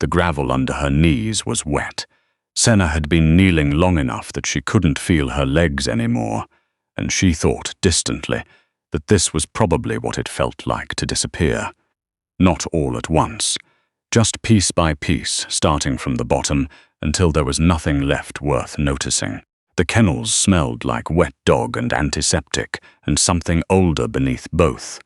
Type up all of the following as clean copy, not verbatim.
The gravel under her knees was wet. Senna had been kneeling long enough that she couldn't feel her legs anymore, and she thought distantly that this was probably what it felt like to disappear. Not all at once, just piece by piece, starting from the bottom until there was nothing left worth noticing. The kennels smelled like wet dog and antiseptic, and something older beneath both.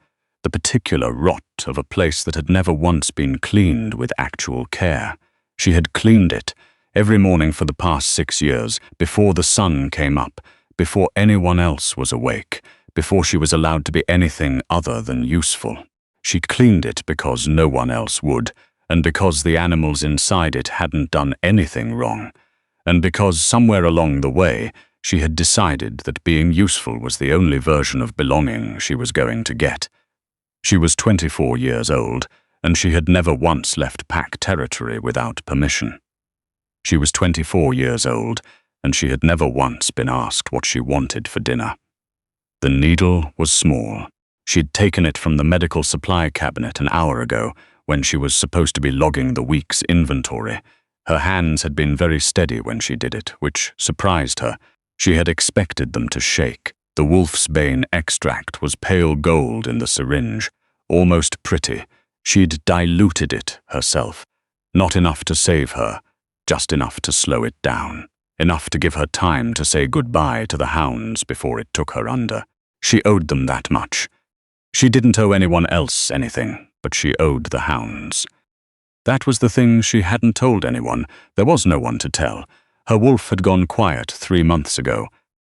The particular rot of a place that had never once been cleaned with actual care. She had cleaned it every morning for the past 6 years, before the sun came up, before anyone else was awake, before she was allowed to be anything other than useful. She cleaned it because no one else would, and because the animals inside it hadn't done anything wrong, and because somewhere along the way she had decided that being useful was the only version of belonging she was going to get. She was 24 years old, and she had never once left pack territory without permission. She was 24 years old, and she had never once been asked what she wanted for dinner. The needle was small. She'd taken it from the medical supply cabinet an hour ago, when she was supposed to be logging the week's inventory. Her hands had been very steady when she did it, which surprised her. She had expected them to shake. The wolf's bane extract was pale gold in the syringe, almost pretty. She'd diluted it herself. Not enough to save her, just enough to slow it down. Enough to give her time to say goodbye to the hounds before it took her under. She owed them that much. She didn't owe anyone else anything, but she owed the hounds. That was the thing she hadn't told anyone. There was no one to tell. Her wolf had gone quiet 3 months ago.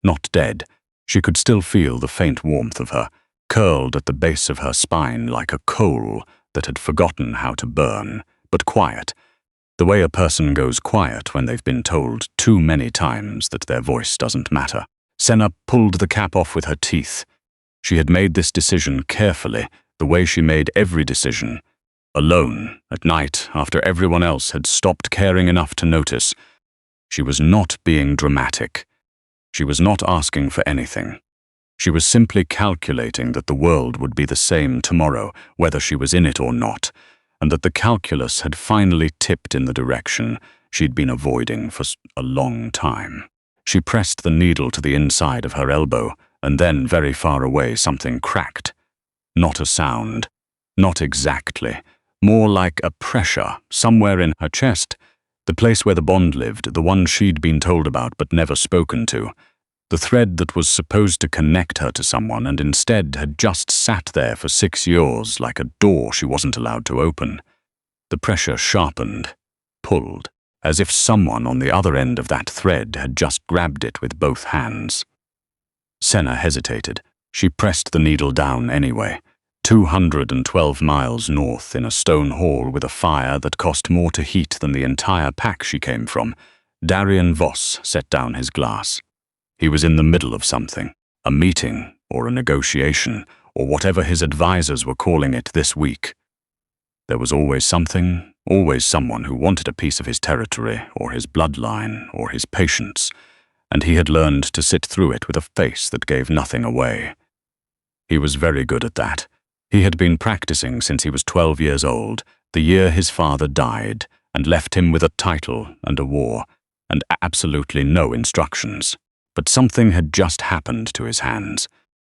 Not dead. She could still feel the faint warmth of her, curled at the base of her spine like a coal that had forgotten how to burn, but quiet. The way a person goes quiet when they've been told too many times that their voice doesn't matter. Senna pulled the cap off with her teeth. She had made this decision carefully, the way she made every decision. Alone, at night, after everyone else had stopped caring enough to notice. She was not being dramatic. She was not asking for anything. She was simply calculating that the world would be the same tomorrow, whether she was in it or not, and that the calculus had finally tipped in the direction she'd been avoiding for a long time. She pressed the needle to the inside of her elbow, and then very far away something cracked. Not a sound. Not exactly. More like a pressure somewhere in her chest. The place where the bond lived, the one she'd been told about but never spoken to. The thread that was supposed to connect her to someone and instead had just sat there for 6 years like a door she wasn't allowed to open. The pressure sharpened, pulled, as if someone on the other end of that thread had just grabbed it with both hands. Senna hesitated. She pressed the needle down anyway. 212 miles north in a stone hall with a fire that cost more to heat than the entire pack she came from, Darian Voss set down his glass. He was in the middle of something, a meeting or a negotiation, or whatever his advisors were calling it this week. There was always something, always someone who wanted a piece of his territory, or his bloodline, or his patience, and he had learned to sit through it with a face that gave nothing away. He was very good at that. He had been practicing since he was 12 years old, the year his father died, and left him with a title and a war, and absolutely no instructions. But something had just happened to his hands.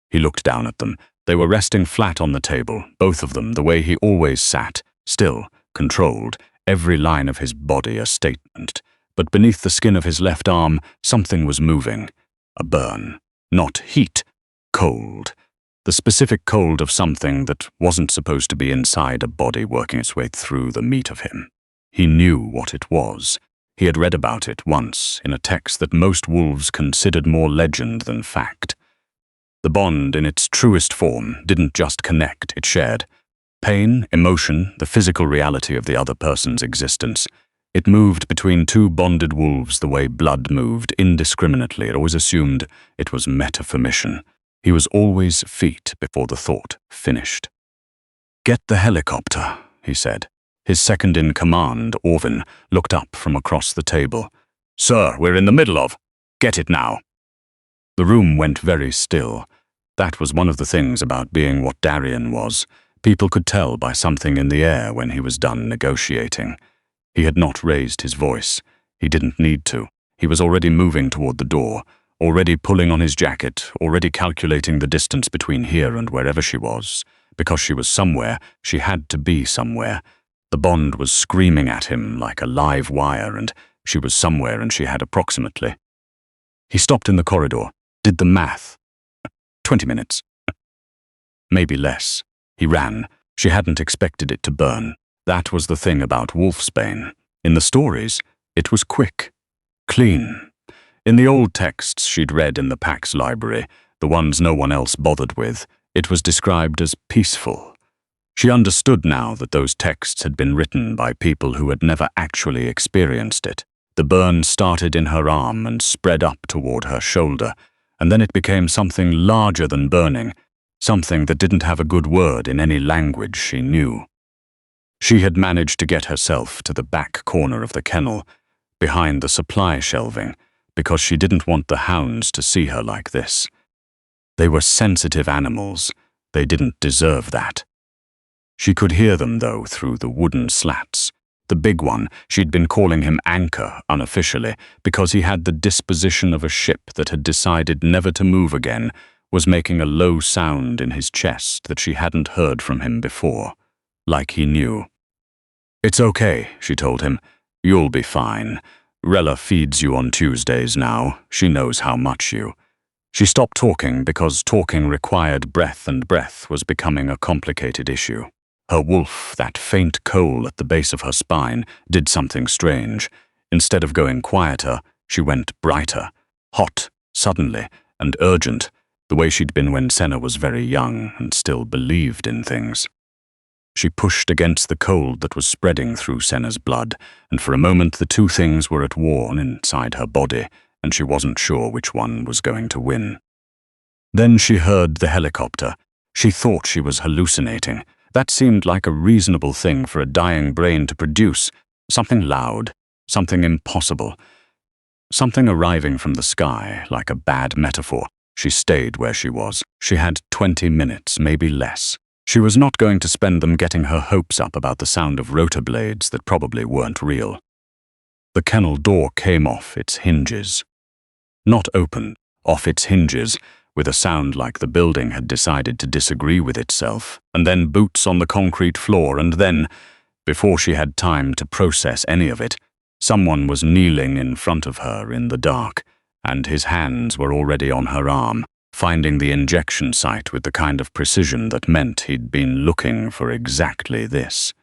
He looked down at them. They were resting flat on the table, both of them the way he always sat, still, controlled, every line of his body a statement. But beneath the skin of his left arm, something was moving. A burn. Not heat. Cold. The specific cold of something that wasn't supposed to be inside a body working its way through the meat of him. He knew what it was. He had read about it once in a text that most wolves considered more legend than fact. The bond in its truest form didn't just connect, it shared. Pain, emotion, the physical reality of the other person's existence. It moved between two bonded wolves the way blood moved indiscriminately. It always assumed it was metaphermission. He was always feet before the thought finished. "Get the helicopter," he said. His second-in-command, Orvin, looked up from across the table. "Sir, we're in the middle of. Get it now." The room went very still. That was one of the things about being what Darian was. People could tell by something in the air when he was done negotiating. He had not raised his voice. He didn't need to. He was already moving toward the door, already pulling on his jacket, already calculating the distance between here and wherever she was. Because she was somewhere, she had to be somewhere. The bond was screaming at him like a live wire, and she was somewhere, and she had approximately. He stopped in the corridor, did the math. 20 minutes. Maybe less. He ran. She hadn't expected it to burn. That was the thing about wolfsbane. In the stories, it was quick. Clean. In the old texts she'd read in the Pax library, the ones no one else bothered with, it was described as peaceful. She understood now that those texts had been written by people who had never actually experienced it. The burn started in her arm and spread up toward her shoulder, and then it became something larger than burning, something that didn't have a good word in any language she knew. She had managed to get herself to the back corner of the kennel, behind the supply shelving, because she didn't want the hounds to see her like this. They were sensitive animals. They didn't deserve that. She could hear them, though, through the wooden slats. The big one, she'd been calling him Anchor unofficially, because he had the disposition of a ship that had decided never to move again, was making a low sound in his chest that she hadn't heard from him before, like he knew. "It's okay," she told him. "You'll be fine. Rella feeds you on Tuesdays now. She knows how much you." She stopped talking because talking required breath, and breath was becoming a complicated issue. Her wolf, that faint coal at the base of her spine, did something strange. Instead of going quieter, she went brighter, hot, suddenly, and urgent, the way she'd been when Senna was very young and still believed in things. She pushed against the cold that was spreading through Senna's blood, and for a moment the two things were at war inside her body, and she wasn't sure which one was going to win. Then she heard the helicopter. She thought she was hallucinating. That seemed like a reasonable thing for a dying brain to produce, something loud, something impossible, something arriving from the sky, like a bad metaphor. She stayed where she was. She had 20 minutes, maybe less. She was not going to spend them getting her hopes up about the sound of rotor blades that probably weren't real. The kennel door came off its hinges. Not open, off its hinges, with a sound like the building had decided to disagree with itself, and then boots on the concrete floor, and then, before she had time to process any of it, someone was kneeling in front of her in the dark, and his hands were already on her arm, finding the injection site with the kind of precision that meant he'd been looking for exactly this.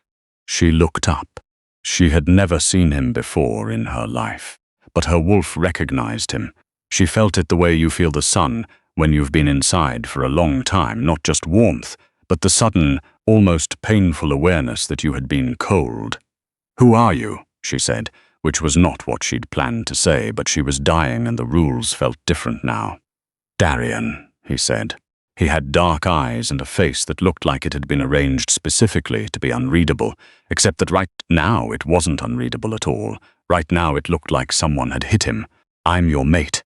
She looked up. She had never seen him before in her life, but her wolf recognized him. She felt it the way you feel the sun when you've been inside for a long time, not just warmth, but the sudden, almost painful awareness that you had been cold. "Who are you?" she said, which was not what she'd planned to say, but she was dying and the rules felt different now. "Darian," he said. He had dark eyes and a face that looked like it had been arranged specifically to be unreadable, except that right now it wasn't unreadable at all. Right now it looked like someone had hit him. "I'm your mate.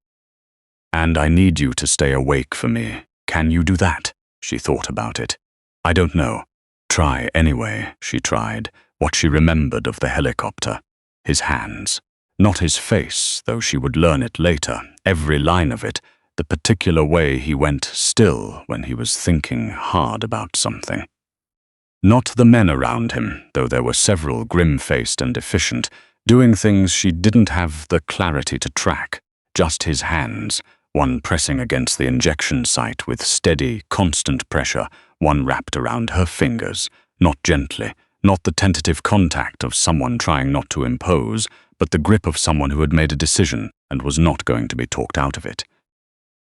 And I need you to stay awake for me. Can you do that?" She thought about it. "I don't know." "Try anyway," she tried, what she remembered of the helicopter. His hands. Not his face, though she would learn it later, every line of it, the particular way he went still when he was thinking hard about something. Not the men around him, though there were several grim-faced and efficient, doing things she didn't have the clarity to track. Just his hands. One pressing against the injection site with steady, constant pressure, one wrapped around her fingers, not gently, not the tentative contact of someone trying not to impose, but the grip of someone who had made a decision and was not going to be talked out of it.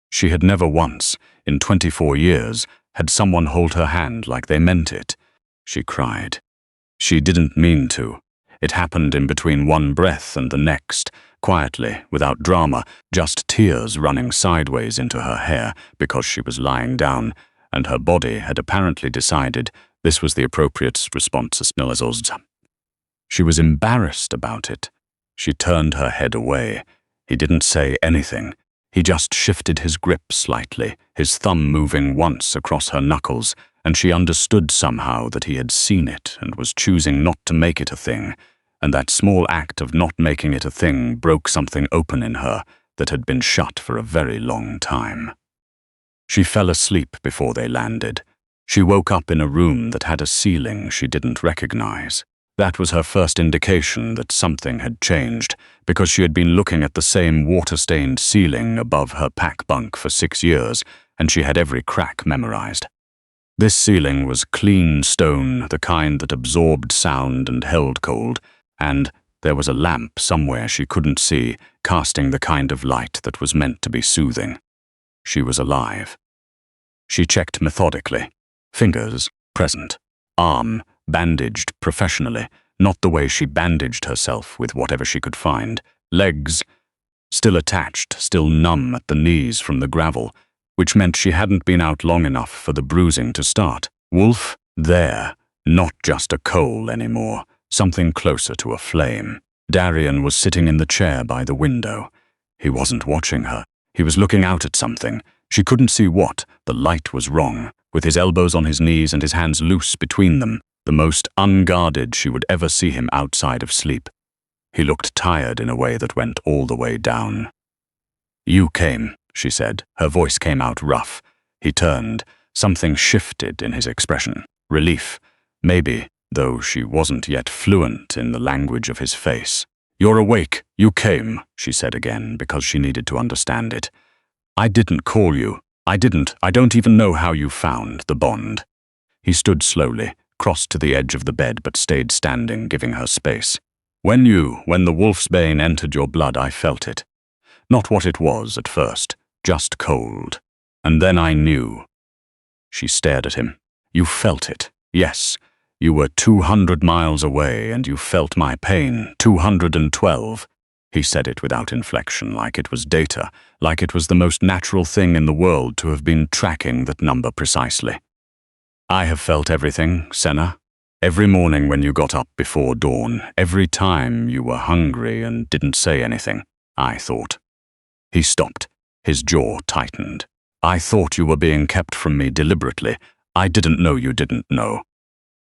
She had never once, in 24 years, had someone hold her hand like they meant it. She cried. She didn't mean to. It happened in between one breath and the next, quietly, without drama, just tears running sideways into her hair because she was lying down, and her body had apparently decided this was the appropriate response. She was embarrassed about it. She turned her head away. He didn't say anything. He just shifted his grip slightly, his thumb moving once across her knuckles, and she understood somehow that he had seen it and was choosing not to make it a thing, and that small act of not making it a thing broke something open in her that had been shut for a very long time. She fell asleep before they landed. She woke up in a room that had a ceiling she didn't recognize. That was her first indication that something had changed, because she had been looking at the same water-stained ceiling above her pack bunk for 6 years, and she had every crack memorized. This ceiling was clean stone, the kind that absorbed sound and held cold, and there was a lamp somewhere she couldn't see, casting the kind of light that was meant to be soothing. She was alive. She checked methodically. Fingers present. Arm bandaged professionally, not the way she bandaged herself with whatever she could find. Legs still attached, still numb at the knees from the gravel, which meant she hadn't been out long enough for the bruising to start. Wolf there, not just a coal anymore, something closer to a flame. Darian was sitting in the chair by the window. He wasn't watching her. He was looking out at something. She couldn't see what. The light was wrong. With his elbows on his knees and his hands loose between them, the most unguarded she would ever see him outside of sleep. He looked tired in a way that went all the way down. "You came," she said. Her voice came out rough. He turned. Something shifted in his expression. Relief. Maybe, though she wasn't yet fluent in the language of his face. "You're awake. You came," she said again, because she needed to understand it. "I didn't call you. I don't even know how you found the bond." He stood slowly, crossed to the edge of the bed but stayed standing, giving her space. When the wolf's bane entered your blood, I felt it. Not what it was at first, just cold. And then I knew." She stared at him. "You felt it, yes. You were 200 miles away and you felt my pain, 212. He said it without inflection, like it was data, like it was the most natural thing in the world to have been tracking that number precisely. "I have felt everything, Senna. Every morning when you got up before dawn, every time you were hungry and didn't say anything, I thought." He stopped. His jaw tightened. "I thought you were being kept from me deliberately. I didn't know you didn't know."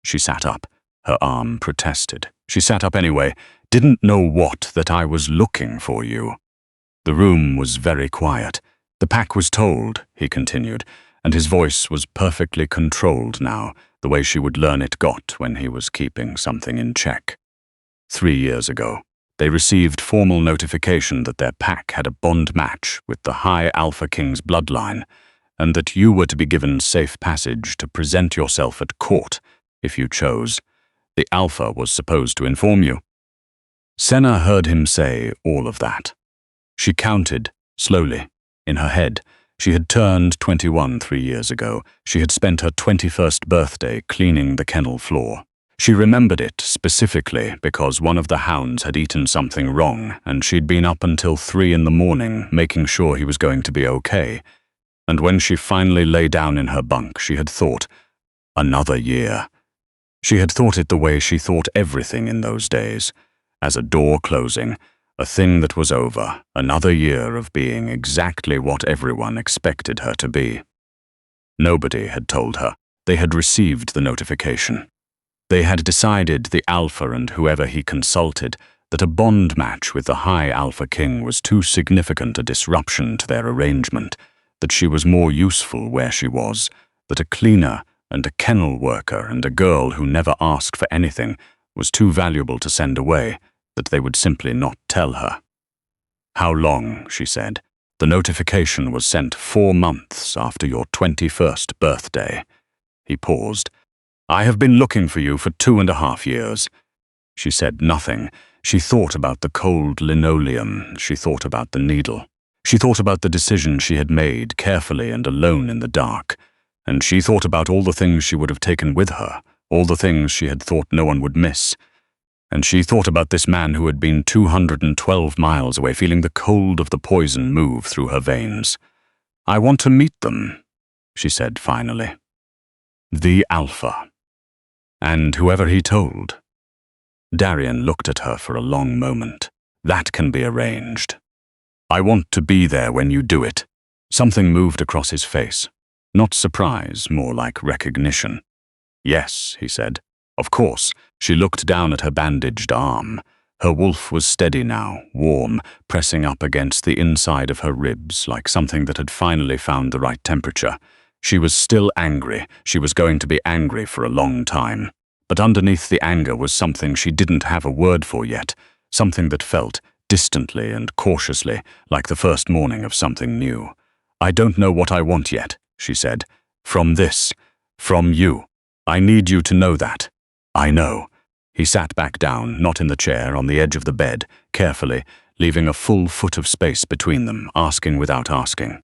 She sat up. Her arm protested. She sat up anyway. "Didn't know what? That I was looking for you." The room was very quiet. "The pack was told," he continued, and his voice was perfectly controlled now, the way she would learn it got when he was keeping something in check. 3 years ago, they received formal notification that their pack had a bond match with the High Alpha King's bloodline, and that you were to be given safe passage to present yourself at court, if you chose. The Alpha was supposed to inform you. Senna heard him say all of that. She counted, slowly, in her head. She had turned 21 3 years ago. She had spent her 21st birthday cleaning the kennel floor. She remembered it specifically because one of the hounds had eaten something wrong, and she'd been up until 3 in the morning making sure he was going to be okay. And when she finally lay down in her bunk, she had thought, another year. She had thought it the way she thought everything in those days, as a door closing, a thing that was over, another year of being exactly what everyone expected her to be. Nobody had told her. They had received the notification. They had decided, the Alpha and whoever he consulted, that a bond match with the High Alpha King was too significant a disruption to their arrangement, that she was more useful where she was, that a cleaner and a kennel worker and a girl who never asked for anything was too valuable to send away, that they would simply not tell her. "How long?" she said. "The notification was sent 4 months after your 21st birthday." He paused. "I have been looking for you for 2.5 years. She said nothing. She thought about the cold linoleum. She thought about the needle. She thought about the decision she had made, carefully and alone in the dark. And she thought about all the things she would have taken with her, all the things she had thought no one would miss. And she thought about this man who had been 212 miles away, feeling the cold of the poison move through her veins. "I want to meet them," she said finally. The Alpha. And whoever he told. Darian looked at her for a long moment. "That can be arranged. I want to be there when you do it." Something moved across his face. Not surprise, more like recognition. "Yes," he said. Of course, she looked down at her bandaged arm. Her wolf was steady now, warm, pressing up against the inside of her ribs like something that had finally found the right temperature. She was still angry. She was going to be angry for a long time. But underneath the anger was something she didn't have a word for yet, something that felt, distantly and cautiously, like the first morning of something new. "I don't know what I want yet," she said. "From you. I need you to know that." "I know." He sat back down, not in the chair, on the edge of the bed, carefully, leaving a full foot of space between them, asking without asking.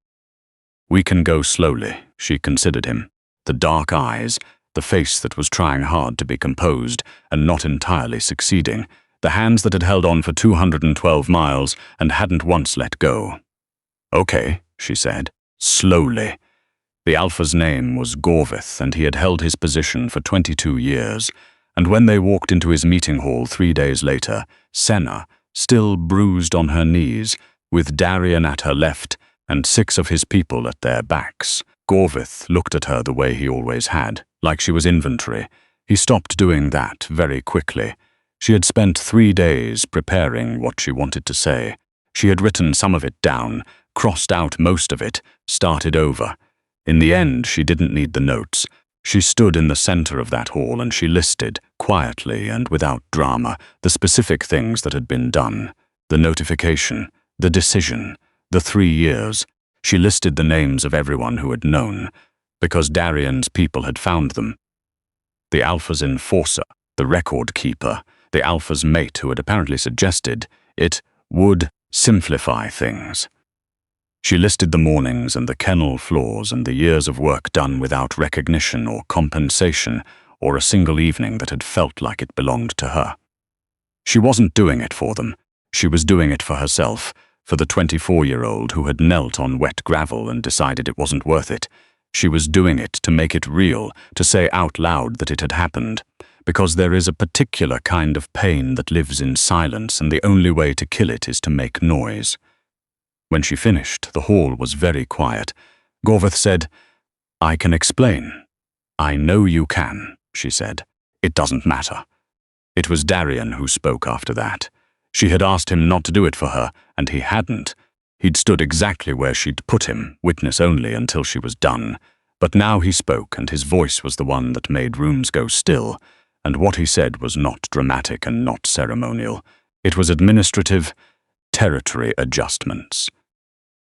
"We can go slowly," she considered him. The dark eyes, the face that was trying hard to be composed and not entirely succeeding, the hands that had held on for 212 miles and hadn't once let go. "Okay," she said, "slowly." The Alpha's name was Gorvith, and he had held his position for 22 years. And when they walked into his meeting hall 3 days later, Senna, still bruised on her knees, with Darian at her left and 6 of his people at their backs, Gorvith looked at her the way he always had, like she was inventory. He stopped doing that very quickly. She had spent 3 days preparing what she wanted to say. She had written some of it down, crossed out most of it, started over. In the end, she didn't need the notes. She stood in the center of that hall and she listed, quietly and without drama, the specific things that had been done. The notification, the decision, the 3 years. She listed the names of everyone who had known, because Darian's people had found them. The Alpha's enforcer, the record keeper, the Alpha's mate who had apparently suggested it would simplify things. She listed the mornings and the kennel floors and the years of work done without recognition or compensation or a single evening that had felt like it belonged to her. She wasn't doing it for them. She was doing it for herself, for the 24-year-old who had knelt on wet gravel and decided it wasn't worth it. She was doing it to make it real, to say out loud that it had happened, because there is a particular kind of pain that lives in silence, and the only way to kill it is to make noise. When she finished, the hall was very quiet. Gorvith said, "I can explain." "I know you can," she said. "It doesn't matter." It was Darian who spoke after that. She had asked him not to do it for her, and he hadn't. He'd stood exactly where she'd put him, witness only, until she was done. But now he spoke, and his voice was the one that made rooms go still, and what he said was not dramatic and not ceremonial. It was administrative, territory adjustments.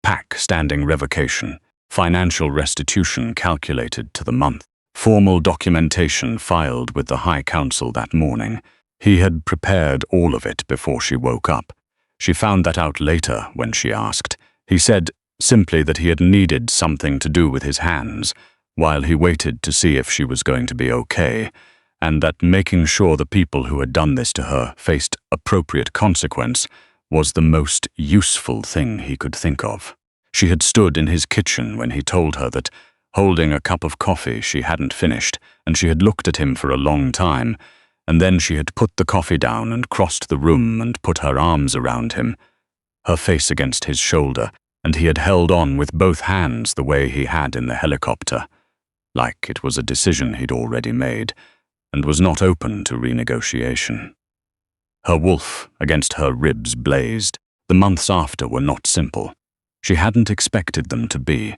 Pack standing revocation, financial restitution calculated to the month, formal documentation filed with the High Council that morning. He had prepared all of it before she woke up. She found that out later when she asked. He said simply that he had needed something to do with his hands, while he waited to see if she was going to be okay, and that making sure the people who had done this to her faced appropriate consequence was the most useful thing he could think of. She had stood in his kitchen when he told her that, holding a cup of coffee she hadn't finished, and she had looked at him for a long time, and then she had put the coffee down and crossed the room and put her arms around him, her face against his shoulder, and he had held on with both hands the way he had in the helicopter, like it was a decision he'd already made, and was not open to renegotiation. Her wolf against her ribs blazed. The months after were not simple. She hadn't expected them to be.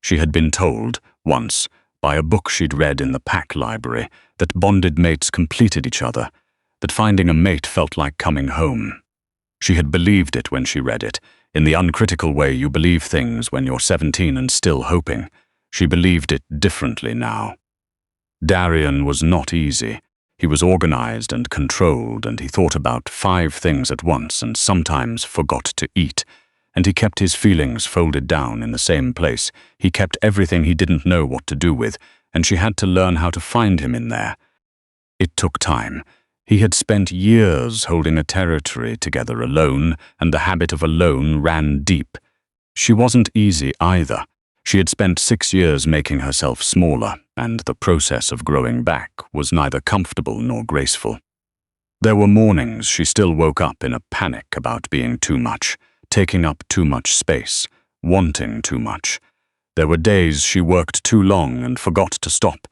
She had been told, once, by a book she'd read in the Pack library, that bonded mates completed each other, that finding a mate felt like coming home. She had believed it when she read it, in the uncritical way you believe things when you're 17 and still hoping. She believed it differently now. Darian was not easy. He was organized and controlled, and he thought about 5 things at once and sometimes forgot to eat. And he kept his feelings folded down in the same place. He kept everything he didn't know what to do with, and she had to learn how to find him in there. It took time. He had spent years holding a territory together alone, and the habit of alone ran deep. She wasn't easy either. She had spent 6 years making herself smaller, and the process of growing back was neither comfortable nor graceful. There were mornings she still woke up in a panic about being too much, taking up too much space, wanting too much. There were days she worked too long and forgot to stop.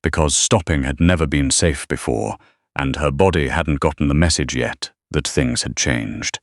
because stopping had never been safe before, and her body hadn't gotten the message yet that things had changed.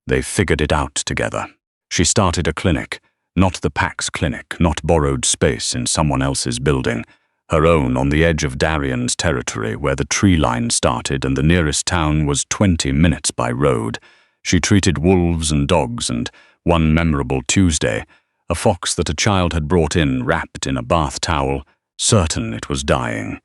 They figured it out together. She started a clinic, not the Pax clinic, not borrowed space in someone else's building, her own on the edge of Darian's territory where the tree line started and the nearest town was 20 minutes by road. She treated wolves and dogs, and one memorable Tuesday, a fox that a child had brought in wrapped in a bath towel, certain it was dying.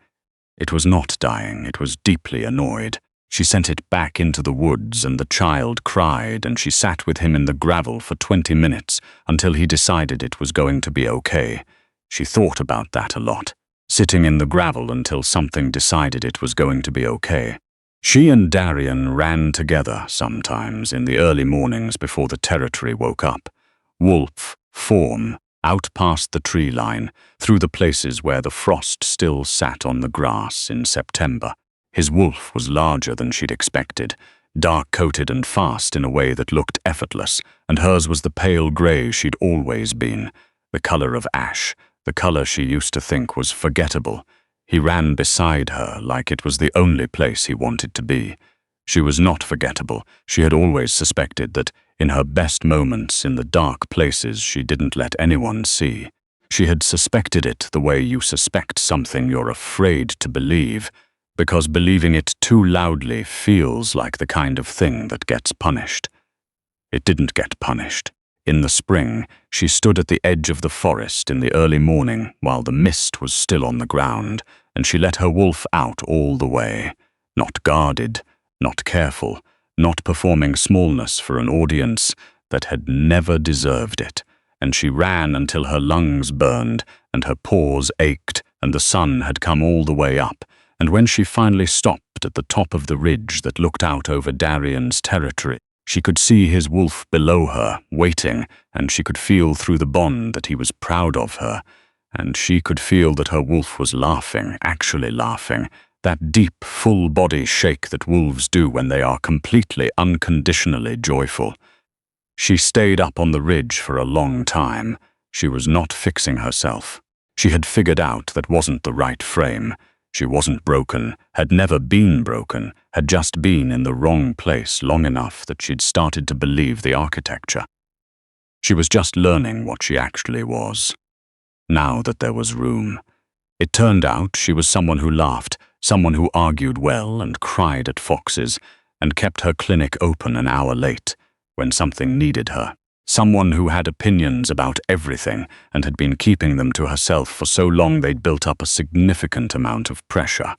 It was not dying, it was deeply annoyed. She sent it back into the woods and the child cried, and she sat with him in the gravel for 20 minutes until he decided it was going to be okay. She thought about that a lot, sitting in the gravel until something decided it was going to be okay. She and Darian ran together sometimes in the early mornings before the territory woke up. Wolf form, out past the tree line, through the places where the frost still sat on the grass in September. His wolf was larger than she'd expected, dark-coated and fast in a way that looked effortless, and hers was the pale grey she'd always been, the colour of ash, the colour she used to think was forgettable. He ran beside her like it was the only place he wanted to be. She was not forgettable. She had always suspected that in her best moments in the dark places she didn't let anyone see. She had suspected it the way you suspect something you're afraid to believe, because believing it too loudly feels like the kind of thing that gets punished. It didn't get punished. In the spring, she stood at the edge of the forest in the early morning while the mist was still on the ground, and she let her wolf out all the way, not guarded, not careful, not performing smallness for an audience that had never deserved it, and she ran until her lungs burned and her paws ached and the sun had come all the way up, and when she finally stopped at the top of the ridge that looked out over Darian's territory, she could see his wolf below her, waiting, and she could feel through the bond that he was proud of her, and she could feel that her wolf was laughing, actually laughing, that deep, full-body shake that wolves do when they are completely, unconditionally joyful. She stayed up on the ridge for a long time. She was not fixing herself. She had figured out that wasn't the right frame. She wasn't broken, had never been broken, had just been in the wrong place long enough that she'd started to believe the architecture. She was just learning what she actually was. Now that there was room. It turned out she was someone who laughed, someone who argued well and cried at foxes, and kept her clinic open an hour late, when something needed her. Someone who had opinions about everything and had been keeping them to herself for so long they'd built up a significant amount of pressure.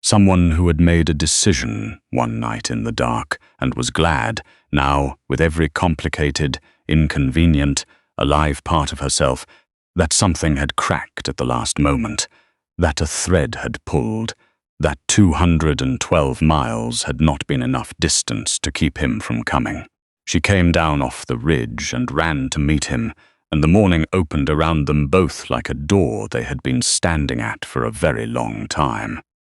Someone who had made a decision one night in the dark and was glad, now, with every complicated, inconvenient, alive part of herself, that something had cracked at the last moment, that a thread had pulled, that 212 miles had not been enough distance to keep him from coming. She came down off the ridge and ran to meet him, and the morning opened around them both like a door they had been standing at for a very long time.